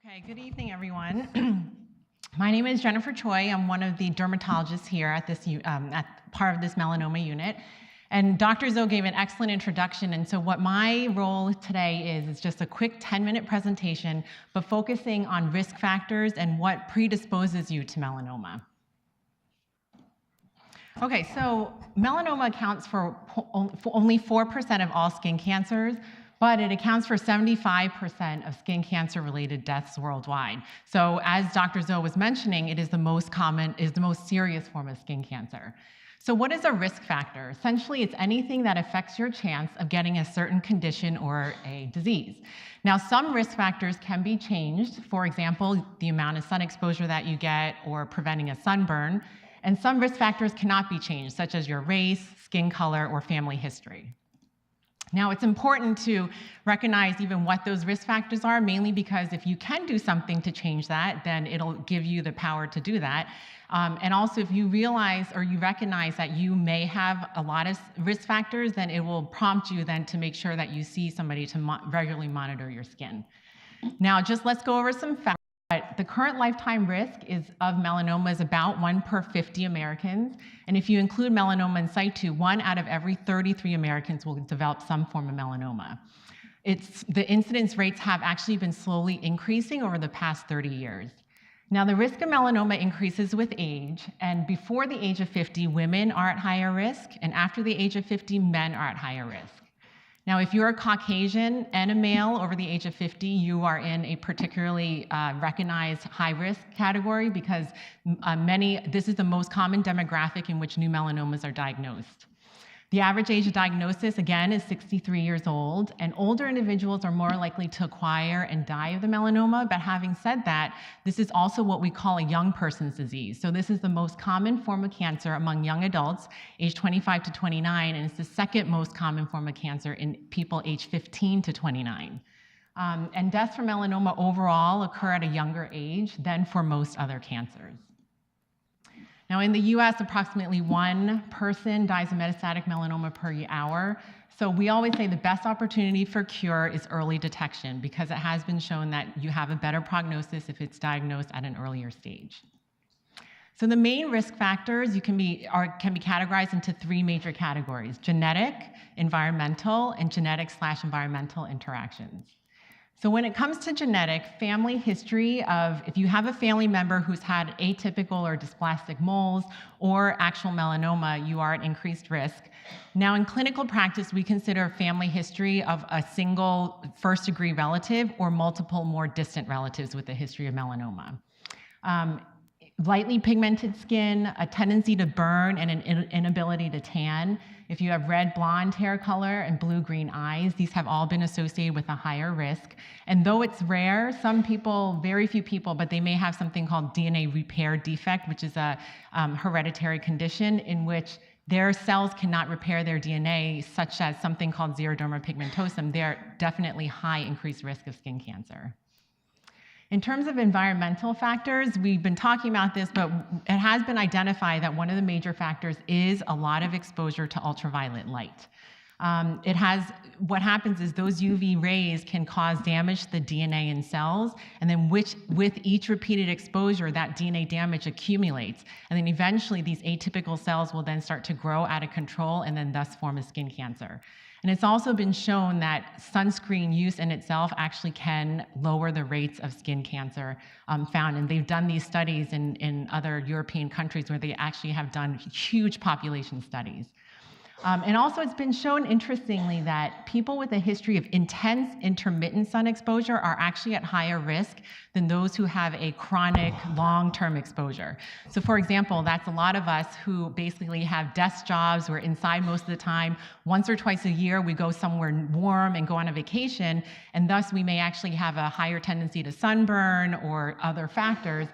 Okay, good evening, everyone. My name is Jennifer Choi. I'm one of the dermatologists here at this part of this melanoma unit. And Dr. Zoe gave an excellent introduction, and so what my role today is just a quick 10-minute presentation, but focusing on risk factors and what predisposes you to melanoma. Okay, so melanoma accounts for only 4% of all skin cancers, but it accounts for 75% of skin cancer-related deaths worldwide. So as Dr. Zoe was mentioning, it is the most serious form of skin cancer. So what is a risk factor? Essentially, it's anything that affects your chance of getting a certain condition or a disease. Now, some risk factors can be changed. For example, the amount of sun exposure that you get or preventing a sunburn. And some risk factors cannot be changed, such as your race, skin color, or family history. Now, it's important to recognize even what those risk factors are, mainly because if you can do something to change that, then it'll give you the power to do that. And also, if you realize or you recognize that you may have a lot of risk factors, then it will prompt you then to make sure that you see somebody to regularly monitor your skin. Now, let's go over some facts. The current lifetime risk of melanoma is about 1 per 50 Americans. And if you include melanoma in situ, 1 out of every 33 Americans will develop some form of melanoma. The incidence rates have actually been slowly increasing over the past 30 years. Now, the risk of melanoma increases with age, and before the age of 50, women are at higher risk, and after the age of 50, men are at higher risk. Now, if you're a Caucasian and a male over the age of 50, you are in a particularly recognized high-risk category because this is the most common demographic in which new melanomas are diagnosed. The average age of diagnosis, again, is 63 years old, and older individuals are more likely to acquire and die of the melanoma. But having said that, this is also what we call a young person's disease. So this is the most common form of cancer among young adults, age 25 to 29, and it's the second most common form of cancer in people age 15 to 29. And deaths from melanoma overall occur at a younger age than for most other cancers. Now, in the US, approximately 1 person dies of metastatic melanoma per hour. So we always say the best opportunity for cure is early detection because it has been shown that you have a better prognosis if it's diagnosed at an earlier stage. So the main risk factors can be categorized into 3 major categories: genetic, environmental, and genetic/environmental interactions. So when it comes to genetic, family history if you have a family member who's had atypical or dysplastic moles or actual melanoma, you are at increased risk. Now, in clinical practice, we consider family history of a single first-degree relative or multiple more distant relatives with a history of melanoma. Lightly pigmented skin, a tendency to burn, and an inability to tan. If you have red blonde hair color and blue-green eyes, these have all been associated with a higher risk. And though it's rare, some people, very few people, but they may have something called DNA repair defect, which is a hereditary condition in which their cells cannot repair their DNA, such as something called xeroderma pigmentosum. They're definitely high increased risk of skin cancer. In terms of environmental factors, we've been talking about this, but it has been identified that one of the major factors is a lot of exposure to ultraviolet light. What happens is those UV rays can cause damage to the DNA in cells, and then with each repeated exposure, that DNA damage accumulates. And then eventually these atypical cells will then start to grow out of control and then thus form a skin cancer. And it's also been shown that sunscreen use in itself actually can lower the rates of skin cancer found. And they've done these studies in other European countries where they actually have done huge population studies. And also it's been shown, interestingly, that people with a history of intense intermittent sun exposure are actually at higher risk than those who have a chronic long-term exposure. So for example, that's a lot of us who basically have desk jobs. We're inside most of the time. Once or twice a year, we go somewhere warm and go on a vacation, and thus we may actually have a higher tendency to sunburn or other factors.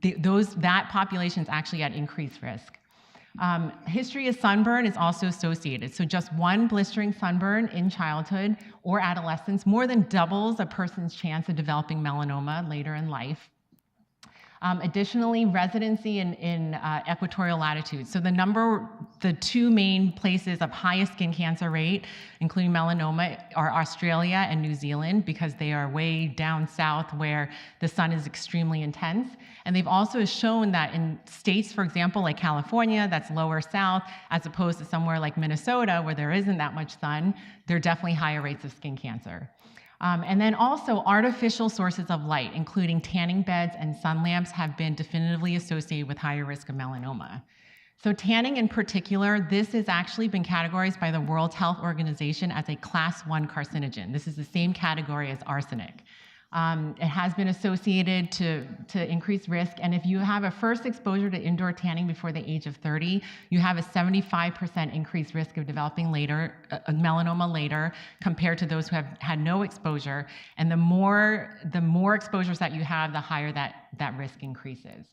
That population is actually at increased risk. History of sunburn is also associated. So just 1 blistering sunburn in childhood or adolescence more than doubles a person's chance of developing melanoma later in life. Additionally, residency in equatorial latitudes. So the two main places of highest skin cancer rate, including melanoma, are Australia and New Zealand, because they are way down south where the sun is extremely intense. And they've also shown that in states, for example, like California, that's lower south, as opposed to somewhere like Minnesota, where there isn't that much sun, there are definitely higher rates of skin cancer. And then also artificial sources of light, including tanning beds and sun lamps, have been definitively associated with higher risk of melanoma. So tanning in particular, this has actually been categorized by the World Health Organization as a class 1 carcinogen. This is the same category as arsenic. It has been associated to increased risk, and if you have a first exposure to indoor tanning before the age of 30, you have a 75% increased risk of developing melanoma later compared to those who have had no exposure. And the more exposures that you have, the higher that risk increases.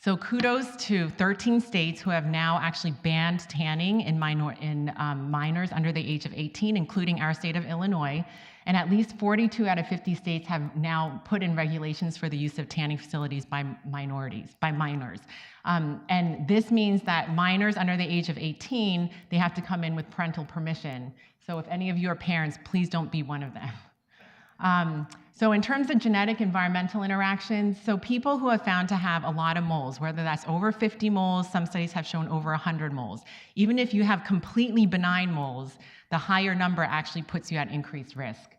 So kudos to 13 states who have now actually banned tanning in minors under the age of 18, including our state of Illinois. And at least 42 out of 50 states have now put in regulations for the use of tanning facilities by minors. And this means that minors under the age of 18, they have to come in with parental permission. So if any of you are parents, please don't be one of them. So in terms of genetic environmental interactions, so people who have found to have a lot of moles, whether that's over 50 moles, some studies have shown over 100 moles. Even if you have completely benign moles, the higher number actually puts you at increased risk.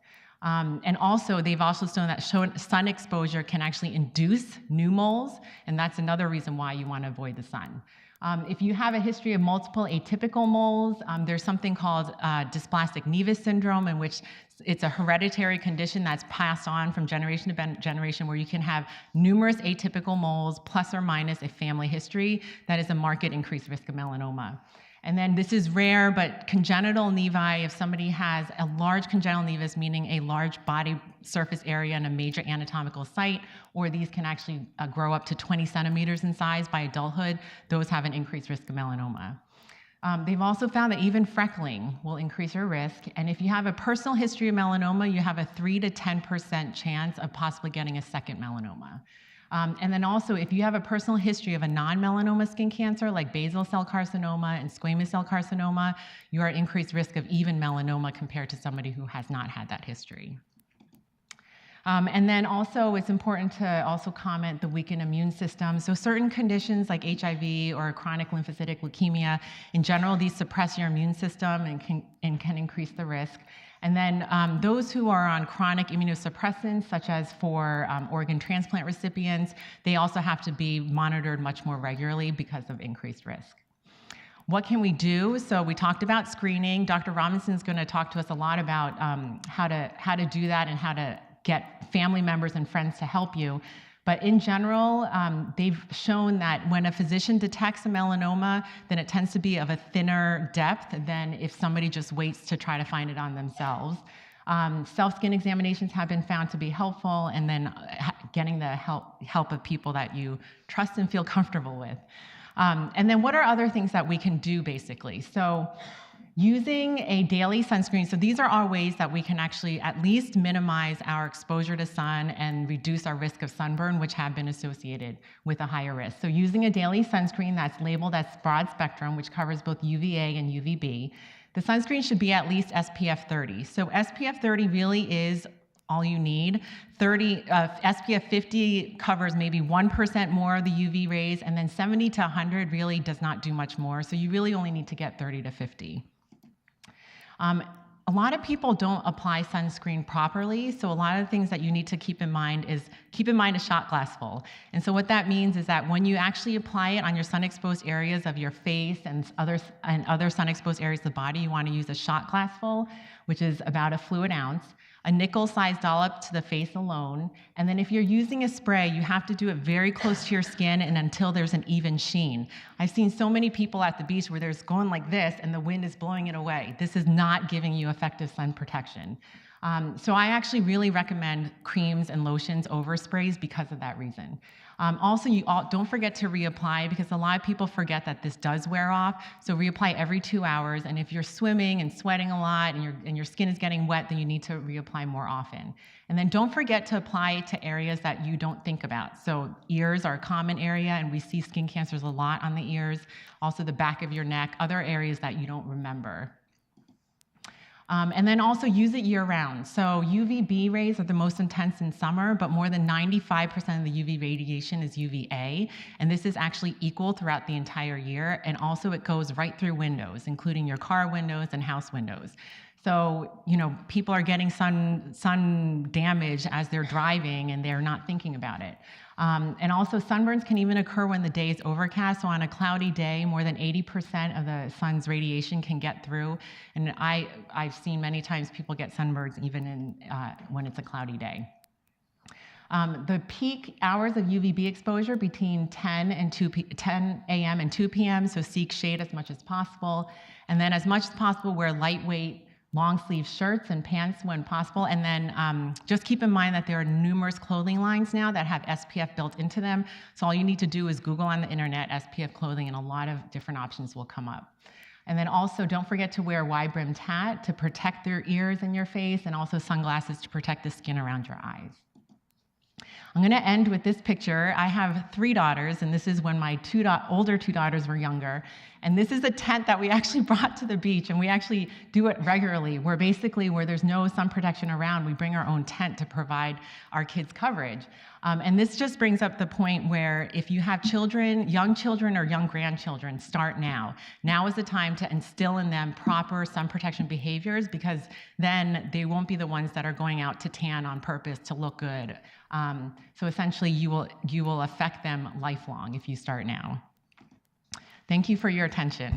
And also, they've also shown that sun exposure can actually induce new moles, and that's another reason why you want to avoid the sun. If you have a history of multiple atypical moles, there's something called dysplastic nevus syndrome, in which it's a hereditary condition that's passed on from generation to generation, where you can have numerous atypical moles plus or minus a family history that is a marked increased risk of melanoma. And then this is rare, but congenital nevi, if somebody has a large congenital nevus, meaning a large body surface area and a major anatomical site, or these can actually grow up to 20 centimeters in size by adulthood, those have an increased risk of melanoma. They've also found that even freckling will increase your risk. And if you have a personal history of melanoma, you have a 3 to 10% chance of possibly getting a second melanoma. And then also, if you have a personal history of a non-melanoma skin cancer, like basal cell carcinoma and squamous cell carcinoma, you are at increased risk of even melanoma compared to somebody who has not had that history. And then also, it's important to also comment the weakened immune system. So certain conditions like HIV or chronic lymphocytic leukemia, in general, these suppress your immune system and can increase the risk. And then those who are on chronic immunosuppressants, such as for organ transplant recipients, they also have to be monitored much more regularly because of increased risk. What can we do? So we talked about screening. Dr. Robinson's going to talk to us a lot about how to do that and how to get family members and friends to help you. But in general, they've shown that when a physician detects a melanoma, then it tends to be of a thinner depth than if somebody just waits to try to find it on themselves. Self-skin examinations have been found to be helpful, and then getting the help of people that you trust and feel comfortable with. And then what are other things that we can do, basically? So using a daily sunscreen. So these are our ways that we can actually at least minimize our exposure to sun and reduce our risk of sunburn, which have been associated with a higher risk. So using a daily sunscreen that's labeled as broad spectrum, which covers both UVA and UVB. The sunscreen should be at least SPF 30. So SPF 30 really is all you need. SPF 50 covers maybe 1% more of the UV rays, and then 70 to 100 really does not do much more. So you really only need to get 30 to 50. A lot of people don't apply sunscreen properly, so a lot of the things that you need to keep in mind is a shot glass full. And so what that means is that when you actually apply it on your sun-exposed areas of your face and other sun-exposed areas of the body, you want to use a shot glass full, which is about a fluid ounce, a nickel-sized dollop to the face alone, and then if you're using a spray, you have to do it very close to your skin and until there's an even sheen. I've seen so many people at the beach where they're going like this and the wind is blowing it away. This is not giving you effective sun protection. So I actually really recommend creams and lotions over sprays because of that reason. Also, don't forget to reapply, because a lot of people forget that this does wear off. So reapply every 2 hours. And if you're swimming and sweating a lot and your skin is getting wet, then you need to reapply more often. And then don't forget to apply to areas that you don't think about. So ears are a common area, and we see skin cancers a lot on the ears. Also the back of your neck, other areas that you don't remember. And then also use it year-round. So UVB rays are the most intense in summer, but more than 95% of the UV radiation is UVA, and this is actually equal throughout the entire year, and also it goes right through windows, including your car windows and house windows. So, people are getting sun damage as they're driving, and they're not thinking about it. And also sunburns can even occur when the day is overcast. So on a cloudy day, more than 80% of the sun's radiation can get through. And I've seen many times people get sunburns even when it's a cloudy day. The peak hours of UVB exposure between 10 a.m. and 2 p.m., so seek shade as much as possible. And then as much as possible, wear lightweight long sleeve shirts and pants when possible. And then just keep in mind that there are numerous clothing lines now that have SPF built into them. So all you need to do is Google on the internet SPF clothing, and a lot of different options will come up. And then also don't forget to wear a wide-brimmed hat to protect your ears and your face, and also sunglasses to protect the skin around your eyes. I'm going to end with this picture. I have 3 daughters, and this is when my older 2 daughters were younger. And this is a tent that we actually brought to the beach, and we actually do it regularly, where there's no sun protection around, we bring our own tent to provide our kids coverage. And this just brings up the point where if you have children, young children or young grandchildren, start now. Now is the time to instill in them proper sun protection behaviors, because then they won't be the ones that are going out to tan on purpose to look good. So essentially, you will affect them lifelong if you start now. Thank you for your attention.